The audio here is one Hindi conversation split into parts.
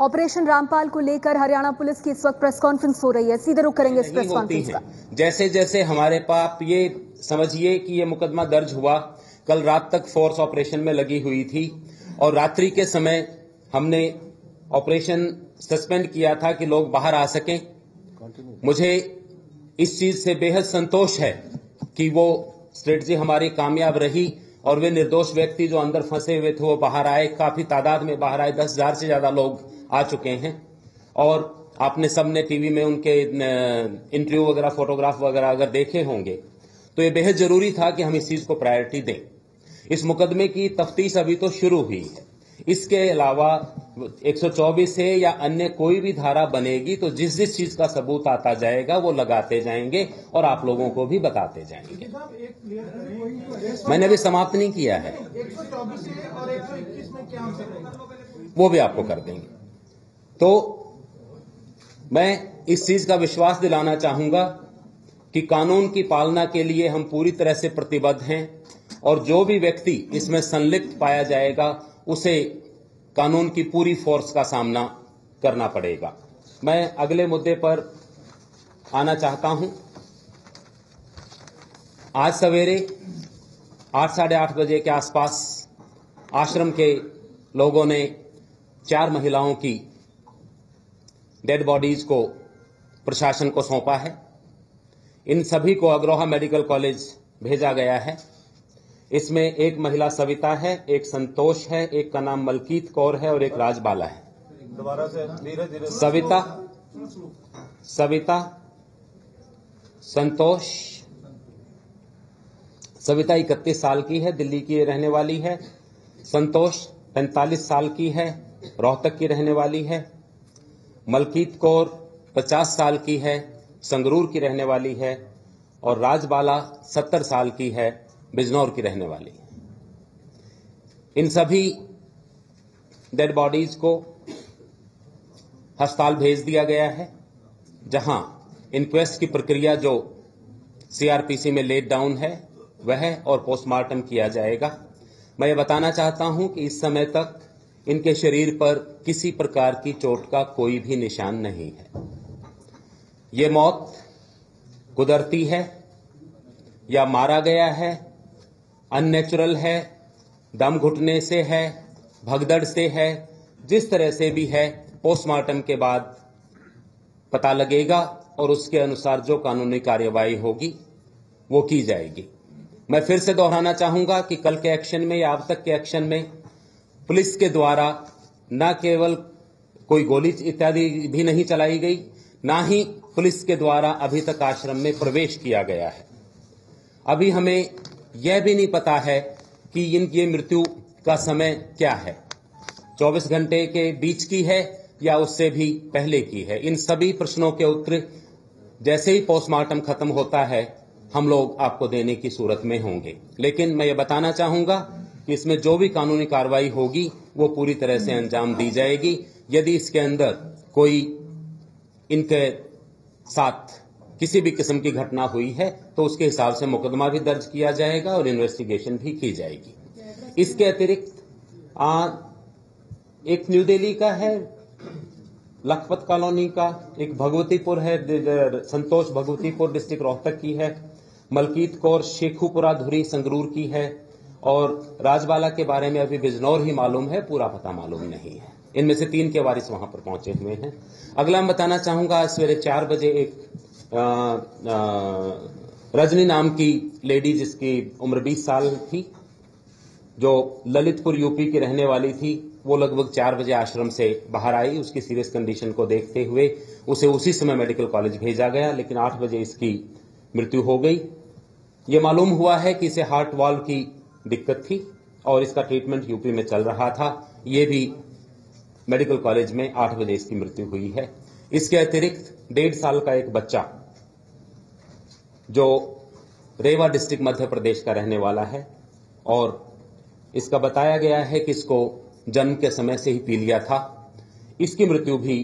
ऑपरेशन रामपाल को लेकर हरियाणा पुलिस की इस वक्त प्रेस कॉन्फ्रेंस हो रही है, सीधे रुख करेंगे इस प्रेस कॉन्फ्रेंस का। जैसे जैसे हमारे पास ये समझिए कि ये मुकदमा दर्ज हुआ, कल रात तक फोर्स ऑपरेशन में लगी हुई थी और रात्रि के समय हमने ऑपरेशन सस्पेंड किया था कि लोग बाहर आ सकें। मुझे इस चीज से बेहद संतोष है कि वो स्ट्रेटजी हमारी कामयाब रही और वे निर्दोष व्यक्ति जो अंदर फंसे हुए थे वो बाहर आए, काफी तादाद में बाहर आए, 10,000 से ज्यादा लोग आ चुके हैं। और आपने सबने टीवी में उनके इंटरव्यू वगैरह, फोटोग्राफ वगैरह अगर देखे होंगे तो ये बेहद जरूरी था कि हम इस चीज को प्रायोरिटी दें। इस मुकदमे की तफ्तीश अभी तो शुरू हुई है। इसके अलावा 124 है या अन्य कोई भी धारा बनेगी तो जिस जिस चीज का सबूत आता जाएगा वो लगाते जाएंगे और आप लोगों को भी बताते जाएंगे। मैंने अभी समाप्त नहीं किया है, 124 और 121 में क्या अंतर रहेगा वो भी आपको कर देंगे। तो मैं इस चीज का विश्वास दिलाना चाहूंगा कि कानून की पालना के लिए हम पूरी तरह से प्रतिबद्ध हैं और जो भी व्यक्ति इसमें संलिप्त पाया जाएगा उसे कानून की पूरी फोर्स का सामना करना पड़ेगा। मैं अगले मुद्दे पर आना चाहता हूं। आज सवेरे 8, साढ़े 8 बजे के आसपास आश्रम के लोगों ने 4 महिलाओं की डेड बॉडीज को प्रशासन को सौंपा है। इन सभी को अग्रोहा मेडिकल कॉलेज भेजा गया है। इसमें एक महिला सविता है, एक संतोष है, एक का नाम मलकीत कौर है और एक राजबाला है। दोबारा से धीरे-धीरे सविता, संतोष। सविता 31 साल की है, दिल्ली की रहने वाली है। संतोष 45 साल की है, रोहतक की रहने वाली है। मलकीत कौर 50 साल की है, संगरूर की रहने वाली है। और राजबाला 70 साल की है, बिजनौर की रहने वाली है। इन सभी डेड बॉडीज को अस्पताल भेज दिया गया है, जहां इंक्वेस्ट की प्रक्रिया जो सीआरपीसी में लेट डाउन है वह और पोस्टमार्टम किया जाएगा। मैं ये बताना चाहता हूं कि इस समय तक इनके शरीर पर किसी प्रकार की चोट का कोई भी निशान नहीं है। ये मौत कुदरती है या मारा गया है, अननेचुरल है, दम घुटने से है, भगदड़ से है, जिस तरह से भी है पोस्टमार्टम के बाद पता लगेगा और उसके अनुसार जो कानूनी कार्यवाही होगी वो की जाएगी। मैं फिर से दोहराना चाहूंगा कि कल के एक्शन में या अब तक के एक्शन में पुलिस के द्वारा न केवल कोई गोली इत्यादि भी नहीं चलाई गई, ना ही पुलिस के द्वारा अभी तक आश्रम में प्रवेश किया गया है। अभी हमें यह भी नहीं पता है कि ये मृत्यु का समय क्या है, 24 घंटे के बीच की है या उससे भी पहले की है। इन सभी प्रश्नों के उत्तर जैसे ही पोस्टमार्टम खत्म होता है हम लोग आपको देने की सूरत में होंगे। लेकिन मैं ये बताना चाहूंगा कि इसमें जो भी कानूनी कार्रवाई होगी वो पूरी तरह से अंजाम दी जाएगी। यदि इसके अंदर कोई इनके साथ किसी भी किस्म की घटना हुई है तो उसके हिसाब से मुकदमा भी दर्ज किया जाएगा और इन्वेस्टिगेशन भी की जाएगी। इसके अतिरिक्त एक न्यू दिल्ली का है, लखपत कॉलोनी का, एक भगवतीपुर है, संतोष भगवतीपुर डिस्ट्रिक्ट रोहतक की है, मलकीत कौर शेखुपुरा धुरी संगरूर की है और राजबाला के बारे में अभी बिजनौर ही मालूम है, पूरा पता मालूम नहीं है। इनमें से 3 के वारिस वहां पर पहुंचे हुए हैं। अगला मैं बताना चाहूंगा, आज सवेरे 4 बजे एक रजनी नाम की लेडी जिसकी उम्र 20 साल थी, जो ललितपुर यूपी की रहने वाली थी, वो लगभग 4 बजे आश्रम से बाहर आई। उसकी सीरियस कंडीशन को देखते हुए उसे उसी समय मेडिकल कॉलेज भेजा गया, लेकिन 8 बजे इसकी मृत्यु हो गई। ये मालूम हुआ है कि इसे हार्ट वाल्व की दिक्कत थी और इसका ट्रीटमेंट यूपी में चल रहा था। ये भी मेडिकल कॉलेज में 8 बजे इसकी मृत्यु हुई है। इसके अतिरिक्त 1.5 साल का एक बच्चा जो रेवा डिस्ट्रिक्ट मध्य प्रदेश का रहने वाला है और इसका बताया गया है कि इसको जन्म के समय से ही पीलिया था। इसकी मृत्यु भी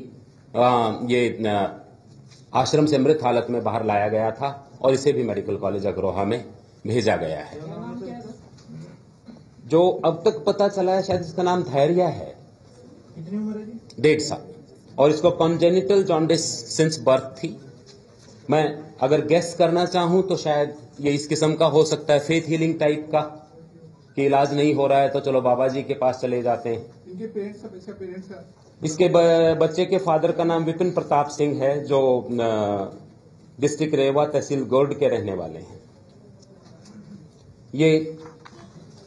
आश्रम से मृत हालत में बाहर लाया गया था और इसे भी मेडिकल कॉलेज अग्रोहा में भेजा गया है। जो अब तक पता चला है शायद इसका नाम धैर्य है। कितनी उम्र है जी? 1.5 साल। और इसको कॉन्जेनिटल जॉन्डिस सिंस बर्थ थी। मैं अगर गेस करना चाहूं तो शायद ये इस किस्म का हो सकता है, फेथ हीलिंग टाइप का, कि इलाज नहीं हो रहा है तो चलो बाबा जी के पास चले जाते हैं। इनके पेरेंट्स सब इसका पेरेंट्स का इसके बच्चे के फादर का नाम विपिन प्रताप सिंह है, जो डिस्ट्रिक्ट रेवा तहसील गोल्ड के रहने वाले हैं। ये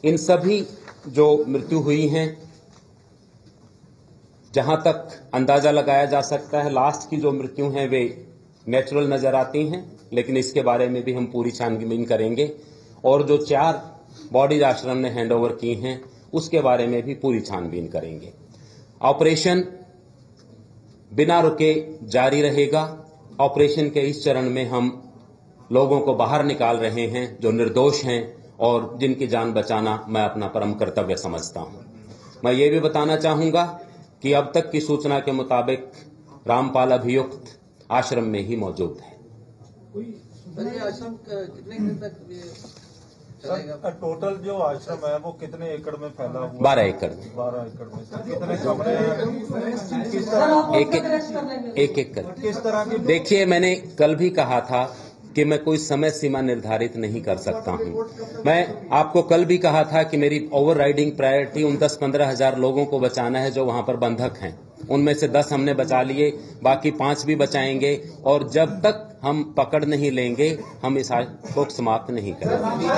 इन सभी जो मृत्यु हुई हैं, जहां तक अंदाजा लगाया जा सकता है, लास्ट की जो मृत्यु हैं वे नेचुरल नजर आती हैं, लेकिन इसके बारे में भी हम पूरी छानबीन करेंगे। और जो 4 बॉडीज आश्रम ने हैंडओवर की हैं उसके बारे में भी पूरी छानबीन करेंगे। ऑपरेशन बिना रुके जारी रहेगा। ऑपरेशन के इस चरण में हम लोगों को बाहर निकाल रहे हैं जो निर्दोष हैं और जिनकी जान बचाना मैं अपना परम कर्तव्य समझता हूं। मैं ये भी बताना चाहूंगा कि अब तक की सूचना के मुताबिक रामपाल अभियुक्त आश्रम में ही मौजूद है। ये आश्रम कितने दिन तक चलेगा? टोटल जो आश्रम है वो कितने एकड़ में फैला हुआ? 12 एकड़ में। 12 एकड़ में सर कितने कमरे हैं? किस तरह एक कर। किस तरह की? देखिए, मैंने कल भी कहा था कि मैं कोई समय सीमा निर्धारित नहीं कर सकता हूं। मैं आपको कल भी कहा था कि मेरी ओवरराइडिंग प्रायोरिटी उन 10-15 हजार लोगों को बचाना है जो वहां पर बंधक हैं। उनमें से 10 हमने बचा लिए, बाकी 5 भी बचाएंगे, और जब तक हम पकड़ नहीं लेंगे हम इस को समाप्त नहीं करेंगे।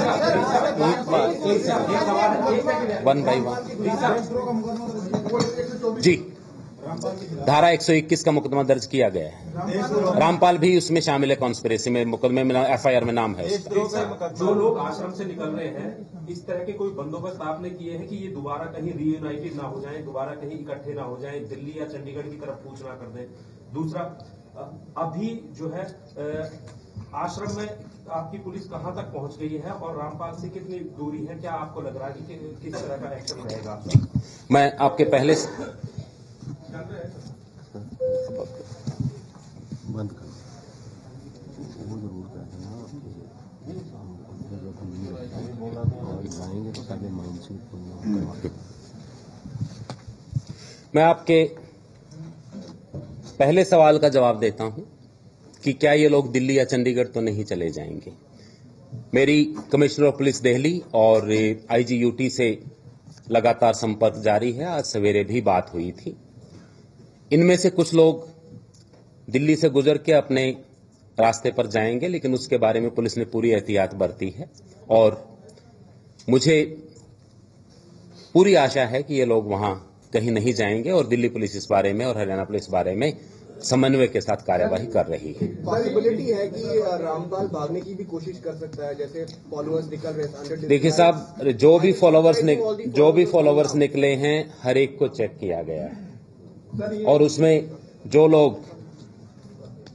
1 by 1 जी। धारा 121 का मुकदमा दर्ज किया गया है। रामपाल भी उसमें शामिल है, कॉन्स्पिरेसी में, मुकदमे में, FIR में नाम है उसका। जो लोग आश्रम से निकल रहे हैं, इस तरह के कोई बंदोबस्त आपने किए हैं कि ये दोबारा कहीं रीयूनाइटेड ना हो जाएं, दोबारा कहीं इकट्ठे ना हो जाएं, दिल्ली या चंडीगढ़ की तरफ कूच ना कर दें? दूसरा, अभी जो है आश्रम में आपकी पुलिस कहां तक पहुंच गई है और रामपाल से कितनी दूरी है? क्या आपको लग रहा है कि किस तरह का एक्शन रहेगा? मैं आपके पहले बंद कर वो जरूर कहते हैं और जाएंगे तो पहले माइंड। मैं आपके पहले सवाल का जवाब देता हूं कि क्या ये लोग दिल्ली या चंडीगढ़ तो नहीं चले जाएंगे। मेरी कमिश्नर ऑफ पुलिस दिल्ली और IG UT से लगातार संपर्क जारी है। आज सवेरे भी बात हुई थी। इनमें से कुछ लोग दिल्ली से गुजर के अपने रास्ते पर जाएंगे, लेकिन उसके बारे में पुलिस ने पूरी एहतियात बरती है और मुझे पूरी आशा है कि ये लोग वहां कहीं नहीं जाएंगे और दिल्ली पुलिस इस बारे में और हरियाणा पुलिस इस बारे में समन्वय के साथ कार्यवाही कर रही है। पॉसिबिलिटी है कि रामपाल भागने की भी कोशिश कर सकता है, जैसे फॉलोअर्स निकल रहे हैं। देखिए साहब, जो भी फॉलोअर्स निकले हैं हर एक को चेक किया गया है और उसमें जो लोग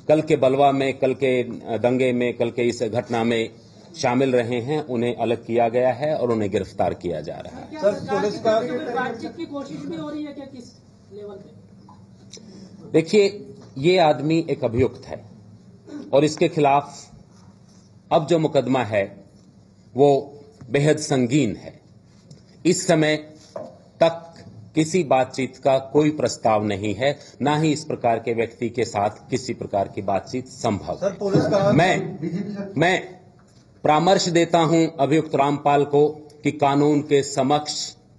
कल के बलवा में, कल के दंगे में, कल के इस घटना में शामिल रहे हैं उन्हें अलग किया गया है और उन्हें गिरफ्तार किया जा रहा है। सर पुलिस का बातचीत की कोशिश भी हो रही है क्या? किस लेवल पे? देखिए, ये आदमी एक अभियुक्त है और इसके खिलाफ अब जो मुकदमा है वो बेहद संगीन है। इस समय तक किसी बातचीत का कोई प्रस्ताव नहीं है, ना ही इस प्रकार के व्यक्ति के साथ किसी प्रकार की बातचीत संभव सर पुलिस का मैं परामर्श देता हूं अभियुक्त रामपाल को कि कानून के समक्ष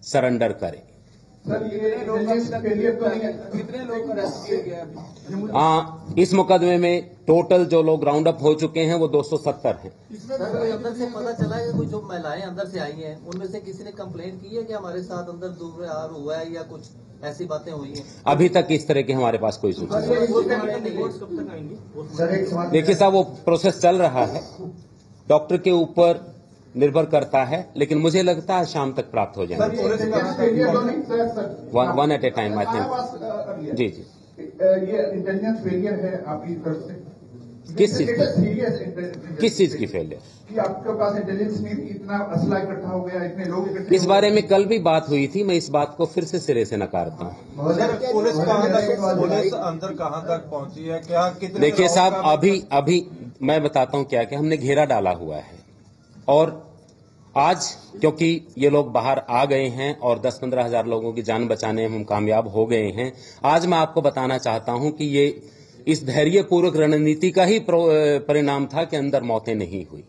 सरेंडर करें। कितने लोग अरेस्ट किए गए अभी? इस मुकदमे में टोटल जो लोग राउंड अप हो चुके हैं वो 270 हैं। सर कोई अंदर से पता चला है कि कोई जो महिलाएं अंदर से आई हैं उनमें से किसी ने कंप्लेंट की है कि हमारे साथ अंदर दुर्व्यवहार हुआ है या कुछ ऐसी बातें हुई हैं? अभी तक इस तरह की हमारे पास कोई सूचना नहीं। रिपोर्ट्स कब तक आएंगी? देखिए साहब, वो प्रोसेस चल रहा है, डॉक्टर के ऊपर निर्भर करता है, लेकिन मुझे लगता है शाम तक प्राप्त हो जाएंगे। One at a time I think. जी जी। ये इंटेलिजेंस फेलियर है आपकी तरफ से? किस चीज की फेलियर? कि आपके पास इंटेलिजेंस नहीं, इतना असला इकट्ठा हो गया, इतने लोग इकट्ठे। इस बारे में कल भी बात हुई थी, मैं इस बात को फिर से सिरे से नकारता हूं। सर पुलिस अंदर कहां तक पहुंची है? क्या कितने? देखिए साहब, अभी मैं बताता हूं क्या हमने घेरा डाला हुआ है और आज क्योंकि ये लोग बाहर आ गए हैं और 10-15 हजार लोगों की जान बचाने में हम कामयाब हो गए हैं, आज मैं आपको बताना चाहता हूं कि ये इस धैर्यपूर्वक रणनीति का ही परिणाम था कि अंदर मौतें नहीं हुई।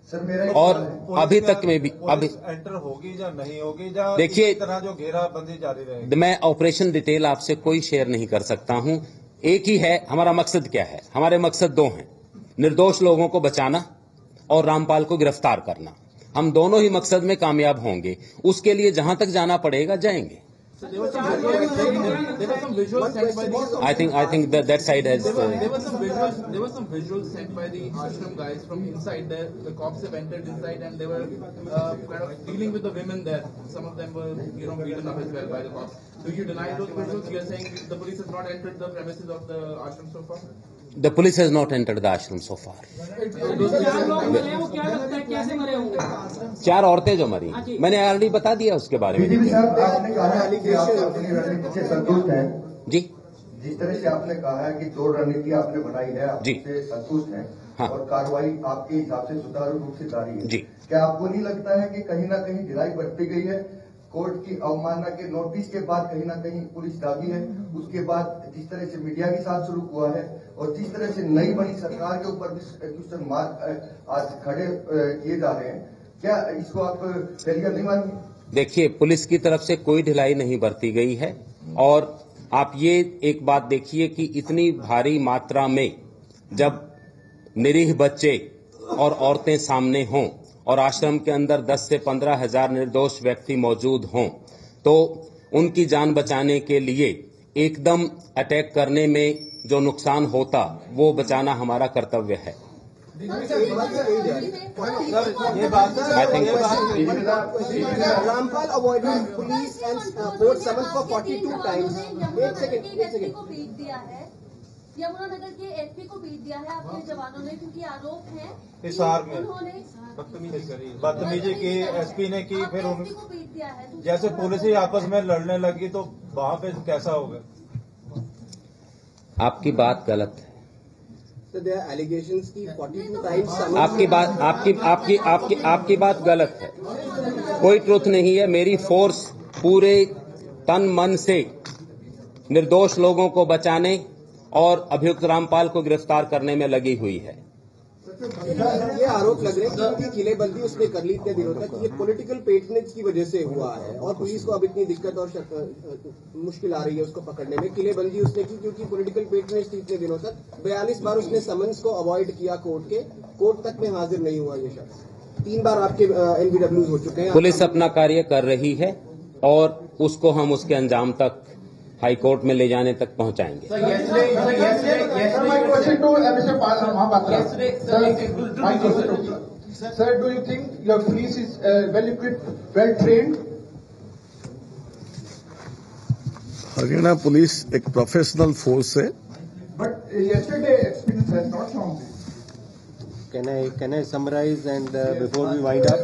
सर मेरा और अभी तक में भी अभी एंटर होगी या नहीं होगी या देखिए, इसी तरह जो घेराबंदी जारी रहेगी। मैं ऑपरेशन डिटेल आपसे कोई शेयर नहीं कर सकता हूं। एक ही है, हमारा मकसद क्या है? हमारे मकसद दो हैं, निर्दोष लोगों को बचाना और रामपाल को गिरफ्तार करना। हम दोनों ही मकसद में कामयाब होंगे, उसके लिए जहां तक जाना पड़ेगा जाएंगे। I think that side has. There were some visuals sent by the ashram guys from inside. The cops have entered inside and they were kind of dealing with the women there. Some of them were, beaten up as well by the cops. Do you deny those visuals? You are saying the police has not entered the premises of the ashram so far? The police has not entered the ashram so far. 4 लोग मरे, वो क्या लगता है कैसे मरे होंगे? 4 औरतें जो मरी, मैंने ऑलरेडी बता दिया उसके बारे में। डीजीपी साहब, आपने कहा है कि आप अपनी रणनीति से संतुष्ट हैं। जी, जिस तरह से आपने कहा है कि जो रणनीति आपने बनाई है, आप उससे संतुष्ट हैं। हाँ। और कार्रवाई आपके हिसाब से सुचारू रूप से जारी है। जी। क्या आपको नहीं लगता है कि कहीं ना कहीं ढिलाई बरती गई है? कोर्ट की अवमानना के नोटिस के बाद कहीं ना कहीं पुलिस दागी है। उसके बाद जिस तरह से मीडिया के साथ शुरू हुआ है और जिस तरह से नई बनी सरकार के ऊपर भी क्वेश्चन मार्क आज खड़े किए जा रहे हैं, क्या इसको आप फेलियर नहीं मानेंगे? देखिए, पुलिस की तरफ से कोई ढिलाई नहीं बरती गई है। और आप ये एक बात देखिए कि इतनी भारी मात्रा में जब निरीह बच्चे और औरतें सामने हों और आश्रम के अंदर 10 से 15 हजार निर्दोष व्यक्ति मौजूद हों, तो उनकी जान बचाने के लिए एकदम अटैक करने में जो नुकसान होता वो बचाना हमारा कर्तव्य है। Rampal avoided police and court summon for 42 times. एक सेकंड यमुनानगर के एसपी को पीट दिया है आपके जवानों ने, क्योंकि आरोप है हिसार में उन्होंने बदतमीजी की एसपी ने की, फिर को पीट दिया है। जैसे पुलिस ही आपस में लड़ने लगी तो वहां पे कैसा होगा? आपकी बात गलत है। एलिगेशंस की 42 टाइम्स आपकी बात गलत है। कोई ट्रुथ नहीं है। मेरी फोर्स पूरे तन मन से निर्दोष लोगों को बचाने और अभियुक्त रामपाल को गिरफ्तार करने में लगी हुई है। ये आरोप लग रहे हैं कि किलेबंदी उसने कर ली इतने दिनों तक, ये पॉलिटिकल पेटनेज की वजह से हुआ है और पुलिस को अब इतनी दिक्कत और मुश्किल आ रही है उसको पकड़ने में। किलेबंदी उसने की क्योंकि पॉलिटिकल पेटनेज थी इतने दिनों तक। 42 बार उसने समन्स को अवॉइड किया, कोर्ट तक में हाजिर नहीं हुआ ये शख्स। 3 बार आपके एनबीडब्ल्यू हो चुके हैं। पुलिस अपना कार्य कर रही है और उसको हम उसके अंजाम तक हाई कोर्ट में ले जाने तक पहुंचाएंगे। Sir, do you think your police is well equipped, well trained? Haryana police एक प्रोफेशनल फोर्स है। But yesterday experience has not shown this. Can I summarize and before we wind up?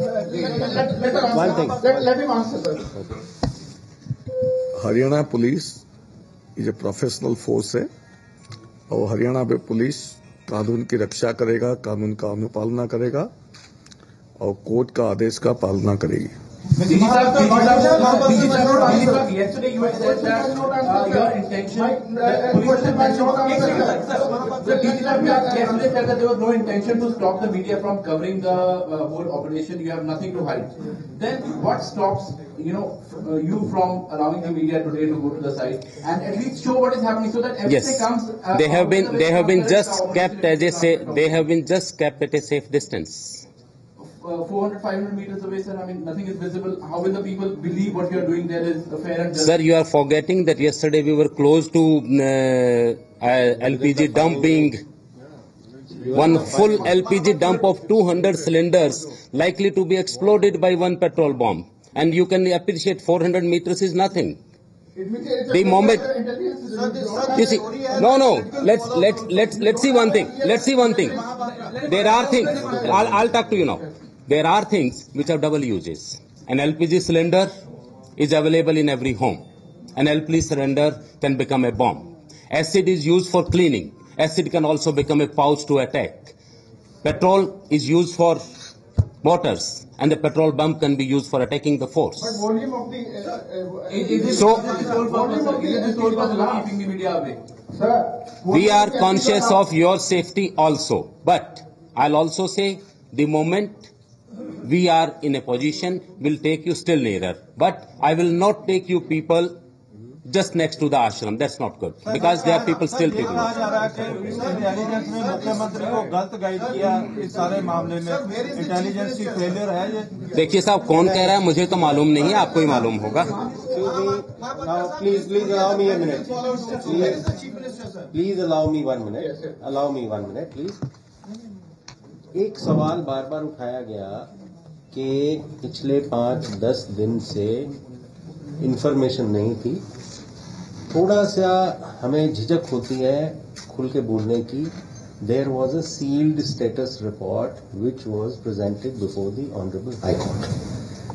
One thing. Let him answer, sir. Haryana police ये प्रोफेशनल फोर्स है और हरियाणा में पुलिस कानून की रक्षा करेगा, कानून का अनुपालना करेगा और कोर्ट का आदेश का पालना करेगी। Yesterday you had said that your intention. Yesterday said that there was no intention to stop the media from covering the whole operation. You have nothing to hide. Then what stops you from allowing the media today to go to the site and at least show what is happening so that everything comes? They have been just kept at a safe distance. 400-500 meters away, sir. I mean, nothing is visible. How will the people believe what you are doing there is fair and just? Sir, you are forgetting that yesterday we were close to LPG dump being one full LPG dump of 200 cylinders likely to be exploded by one petrol bomb. And you can appreciate 400 meters is nothing. The moment you see, no. Let's see one thing. There are things. I'll talk to you now. There are things which have double uses. An LPG cylinder is available in every home. An LPG cylinder can become a bomb. Acid is used for cleaning. Acid can also become a pouch to attack. Petrol is used for mortars and the petrol bomb can be used for attacking the force. But volume of the keeping the media away? sir, We are conscious of your safety also, but I'll also say the moment we are in a position, we'll take you still nearer. But I will not take you people just next to the ashram. That's not good because there are people still ये people. कहा जा रहा है कि इंटेलिजेंस ने मुख्यमंत्री को गलत गाइड किया इस सारे मामले में, इंटेलिजेंस की फेलियर है ये। देखिए साहब, कौन कह रहा है मुझे तो मालूम नहीं है, आपको ही मालूम होगा. Please allow me a minute. Please allow me 1 minute. Allow me 1 minute, please. एक सवाल बार बार उठाया गया कि पिछले 5-10 दिन से इंफॉर्मेशन नहीं थी. थोड़ा सा हमें झिझक होती है खुल के बोलने की. There was a sealed status report which was presented before the Honorable High Court.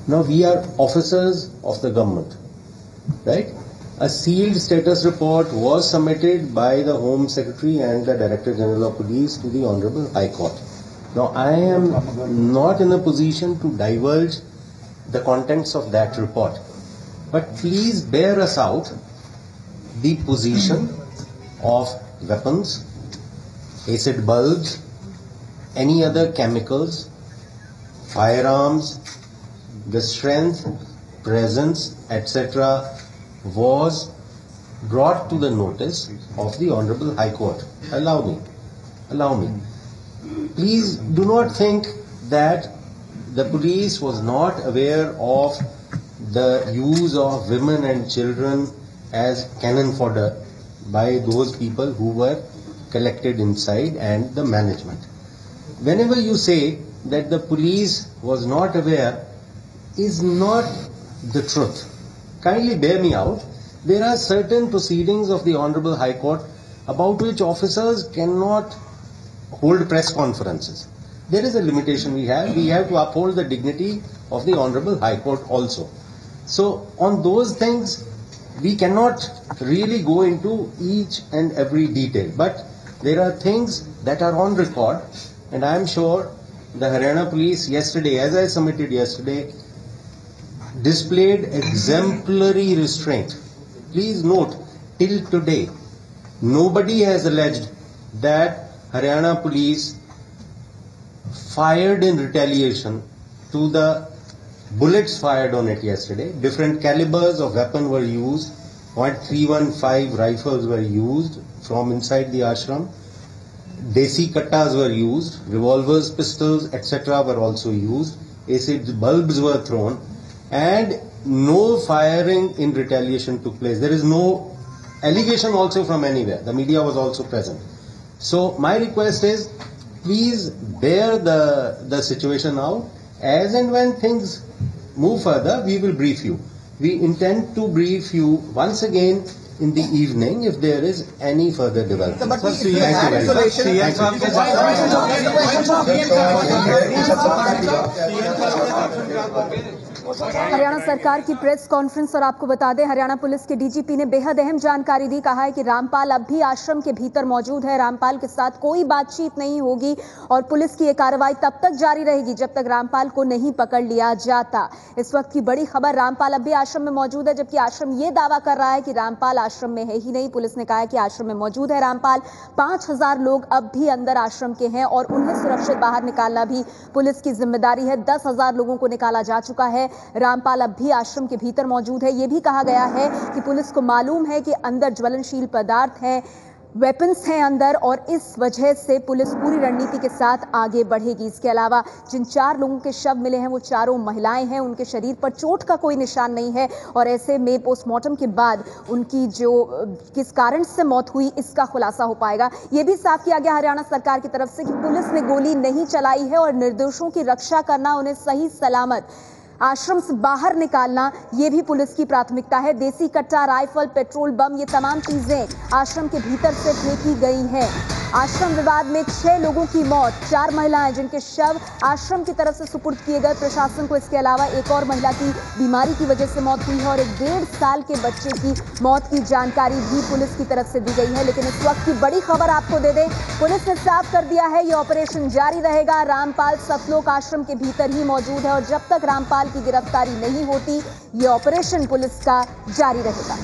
Now we are officers of the government, right? A sealed status report was submitted by the Home Secretary and the Director General of Police to the Honorable High Court. Now I am not in a position to divulge the contents of that report, but please bear us out the position of weapons, acid bulbs, any other chemicals, firearms, the strength, presence, etc. was brought to the notice of the Honorable High Court. Allow me. Please do not think that the police was not aware of the use of women and children as cannon fodder by those people who were collected inside and the management. Whenever you say that the police was not aware is not the truth. Kindly bear me out. There are certain proceedings of the Honorable High Court about which officers cannot hold press conferences. There is a limitation we have. We have to uphold the dignity of the Honorable High Court also. So on those things, we cannot really go into each and every detail. But there are things that are on record, and I am sure the Haryana Police yesterday, as I submitted yesterday, displayed exemplary restraint. Please note, till today, nobody has alleged that Haryana Police fired in retaliation to the bullets fired on it yesterday. Different calibers of weapon were used. .315 rifles were used from inside the ashram. Desi kattas were used. Revolvers, pistols, etc. were also used. Acid bulbs were thrown. And no firing in retaliation took place. There is no allegation also from anywhere. The media was also present. So my request is, please bear the situation out. As and when things move further, we will brief you. We intend to brief you once again in the evening if there is any further development. But if they had information, Haryana सरकार की प्रेस कॉन्फ्रेंस। और आपको बता दें, हरियाणा पुलिस के डीजीपी ने बेहद अहम जानकारी दी। कहा है कि रामपाल अब भी आश्रम के भीतर मौजूद है। रामपाल के साथ कोई बातचीत नहीं होगी और पुलिस की ये कार्रवाई तब तक जारी रहेगी जब तक रामपाल को नहीं पकड़ लिया जाता। इस वक्त की बड़ी खबर, रामपाल अब भी आश्रम में मौजूद है, जबकि आश्रम ये दावा कर रहा है कि रामपाल आश्रम में है ही नहीं। पुलिस ने कहा है कि आश्रम में मौजूद है रामपाल। 5000 लोग अब भी अंदर आश्रम के हैं और उन्हें सुरक्षित बाहर निकालना भी पुलिस की जिम्मेदारी है। 10,000 लोगों को निकाला जा चुका है। रामपाल अब भी आश्रम के भीतर मौजूद है। यह भी कहा गया है कि पुलिस को मालूम है कि अंदर ज्वलनशील पदार्थ हैं, वेपन्स हैं अंदर, और इस वजह से पुलिस पूरी रणनीति के साथ आगे बढ़ेगी। इसके अलावा जिन 4 लोगों के शव मिले हैं वो चारों महिलाएं हैं। उनके शरीर पर चोट का कोई निशान नहीं है और ऐसे में पोस्टमार्टम के बाद उनकी जो किस कारण से मौत हुई इसका खुलासा हो पाएगा। ये भी साफ किया गया हरियाणा सरकार की तरफ से कि पुलिस ने गोली नहीं चलाई है और निर्दोषों की रक्षा करना, उन्हें सही सलामत आश्रम से बाहर निकालना, ये भी पुलिस की प्राथमिकता है। देसी कट्टा, राइफल, पेट्रोल बम, ये तमाम चीजें आश्रम के भीतर से फेंकी गई हैं। आश्रम विवाद में 6 लोगों की मौत, 4 महिलाएं जिनके शव आश्रम की तरफ से सुपुर्द किए गए प्रशासन को। इसके अलावा एक और महिला की बीमारी की वजह से मौत हुई है और एक 1.5 साल के बच्चे की मौत की जानकारी भी पुलिस की तरफ से दी गई है। लेकिन इस वक्त की बड़ी खबर आपको दे दें, पुलिस ने साफ कर दिया है ये ऑपरेशन जारी रहेगा। रामपाल सतलोक आश्रम के भीतर ही मौजूद है और जब तक रामपाल की गिरफ्तारी नहीं होती ये ऑपरेशन पुलिस का जारी रहेगा।